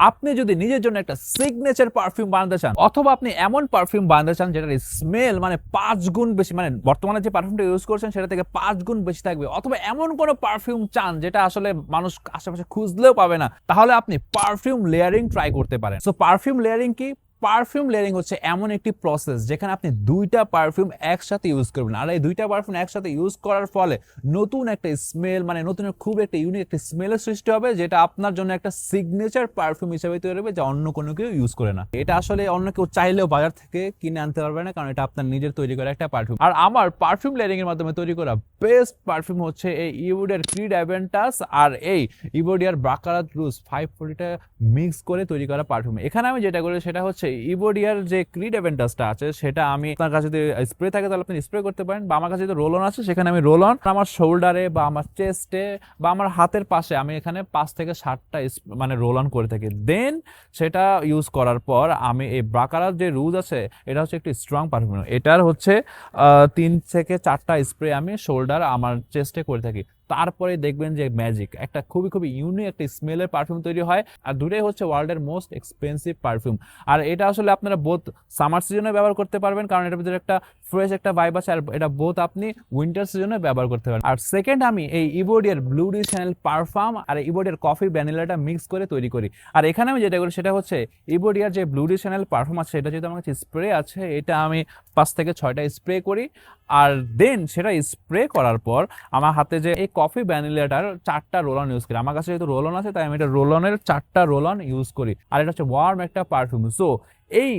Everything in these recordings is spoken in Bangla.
আপনি যদি নিজের জন্য একটা সিগনেচার পারফিউম বানাতে চান অথবা আপনি এমন পারফিউম বানাতে চান যেটার স্মেল মানে 5 গুণ বেশি, মানে বর্তমানে যে পারফিউমটা ইউজ করছেন সেটা থেকে 5 গুণ বেশি থাকবে, অথবা এমন কোনো পারফিউম চান যেটা আসলে মানুষ আশেপাশে খুঁজলেও পাবে না, তাহলে আপনি পারফিউম লেয়ারিং ট্রাই করতে পারেন। সো পারফিউম লেয়ারিং কি? পারফিউম লেয়ারিং হচ্ছে এমন একটি প্রসেস যেখানে আপনি দুইটা পারফিউম একসাথে ইউজ করবেন, আর এই দুইটা পারফিউম একসাথে ইউজ করার ফলে নতুন একটা স্মেল, মানে নতুন খুব একটা ইউনিক একটা স্মেলের সৃষ্টি হবে, যেটা আপনার জন্য একটা সিগনেচার পারফিউম হিসেবে তৈরি হবে, যা অন্য কোনো কেউ ইউজ করে না। এটা আসলে অন্য কেউ চাইলেও বাজার থেকে কিনে আনতে পারবে না, কারণ এটা আপনার নিজের তৈরি করা একটা পারফিউম। আর আমার পারফিউম লেয়ারিং এর মাধ্যমে তৈরি করা বেস্ট পারফিউম হচ্ছে এই ইভোডিয়ার ক্রিড অ্যাভেন্টাস আর এই ইভোডিয়ার বাকারাত রুজ 540টা মিক্স করে তৈরি করা পারফিউম। এখানে আমি যেটা করি সেটা হচ্ছে ইভোডিয়ার যে ক্রিড অ্যাভেন্টাসটা আছে সেটা আমি, আপনার কাছে যদি স্প্রে থাকে তাহলে আপনি স্প্রে করতে পারেন, বা আমার কাছে যদি রোল অন আছে সেখানে আমি রোল অন আমার শোল্ডারে বা আমার চেস্টে বা আমার হাতের পাশে আমি এখানে 5 থেকে 7টা মানে রোল অন করে থাকি। দেন সেটা ইউজ করার পর আমি এই বাকারাত যে রুজ আছে এটা হচ্ছে একটি স্ট্রং পারফিউম, এটার হচ্ছে 3 থেকে 4টা স্প্রে আমি শোল্ডার আমার চেস্টে করে থাকি। তারপরে দেখবেন যে ম্যাজিক একটা খুবই খুবই ইউনিক একটা স্মেলের পারফিউম তৈরি হয়। আর দুটোই হচ্ছে ওয়ার্ল্ডের মোস্ট এক্সপেন্সিভ পারফিউম। আর এটা আসলে আপনারা বোথ সামার সিজনে ব্যবহার করতে পারবেন, কারণ এটার ভিতরে একটা ফ্রেশ একটা ভাইব আছে, আর এটা বোথ আপনি উইন্টার সিজনে ব্যবহার করতে পারেন। আর সেকেন্ড আমি এই ইভোডিয়ার ব্লু ডি চ্যানেল পারফিউম আর ইভোডিয়ার কফি ভ্যানিলাটা মিক্স করে তৈরি করি। আর এখানে আমি যেটা করি সেটা হচ্ছে ইভোডিয়ার যে ব্লু ডি চ্যানেল পারফিউম আছে এটা যেহেতু আমার কাছে স্প্রে আছে, এটা আমি 5 থেকে 6টা স্প্রে করি। আর দেন সেটা স্প্রে করার পর আমার হাতে যে এই কফি ভ্যানিলাটার 4টা রোল অন ইউজ করি। আমার কাছে যেহেতু রোল অন আছে তাই আমি এটা রোল অনের 4টা রোল অন ইউজ করি। আর এটা হচ্ছে ওয়ার্ম একটা পারফিউম। সো এই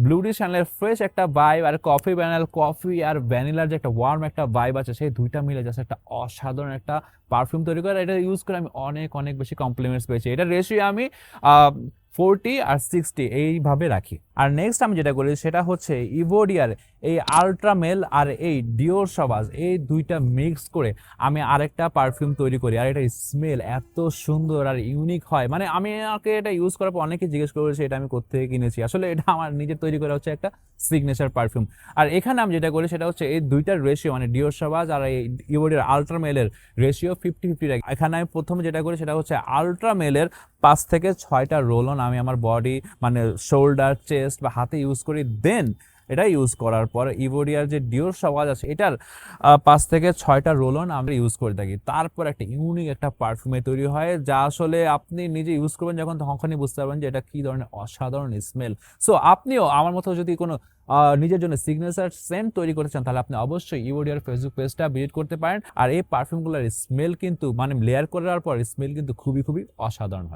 ব্লু ডি চ্যানেলের ফ্রেশ একটা ভাইব আর কফি ভ্যানিলা, কফি আর ভ্যানিলার যে একটা ওয়ার্ম একটা ভাইব আছে, সেই দুইটা মিলে জাস্ট একটা অসাধারণ একটা পারফিউম তৈরি করে। এটা ইউজ করে আমি অনেক অনেক বেশি কমপ্লিমেন্টস পেয়েছি। এটা রেশিও আমি 40 আর 60 এইভাবে রাখি। আর নেক্সট আমি যেটা করি সেটা হচ্ছে ইভোডিয়ার এই আল্ট্রামেল আর এই ডিওর সাবাজ, এই দুইটা মিক্স করে আমি আরেকটা পারফিউম তৈরি করি। আর এটা স্মেল এত সুন্দর আর ইউনিক হয়, মানে আমি আমাকে এটা ইউজ করার পর অনেকে জিজ্ঞেস করেছে এটা আমি কোত্থেকে কিনেছি। আসলে এটা আমার নিজের তৈরি করা হচ্ছে একটা সিগনেচার পারফিউম। আর এখানে আমি যেটা করি সেটা হচ্ছে এই দুইটার রেশিও, মানে ডিওর সাবাজ আর এই ইভোডিয়ার আল্ট্রামেলের রেশিও 50-50 রাখি। এখানে আমি প্রথমে যেটা করি সেটা হচ্ছে আল্ট্রামেলের 5 থেকে 6টা রোল অন আমি আমার বডি মানে শোল্ডার, চেস্ট বা হাতে ইউজ করি। দেন এটা ইউজ করার পর ইভোডিয়ার যে ডিওর সাবাজ আছে এটার 5 থেকে 6টা রোল অন আমরা ইউজ করে থাকি। তারপর একটা ইউনিক একটা পারফিউমে তৈরি হয়, যা আসলে আপনি নিজে ইউজ করবেন যখন তখনই বুঝতে পারবেন যে এটা কি ধরনের অসাধারণ স্মেল। সো আপনিও আমার মতো যদি কোনো নিজের জন্য সিগনেচার সেন্ট তৈরি করতে চান তাহলে আপনি অবশ্যই ইভোডিয়ার ফেসবুক পেজটা ভিজিট করতে পারেন। আর এই পারফিউমগুলোর স্মেল কিন্তু মানে লেয়ার করার পর স্মেল কিন্তু খুবই খুবই অসাধারণ হয়।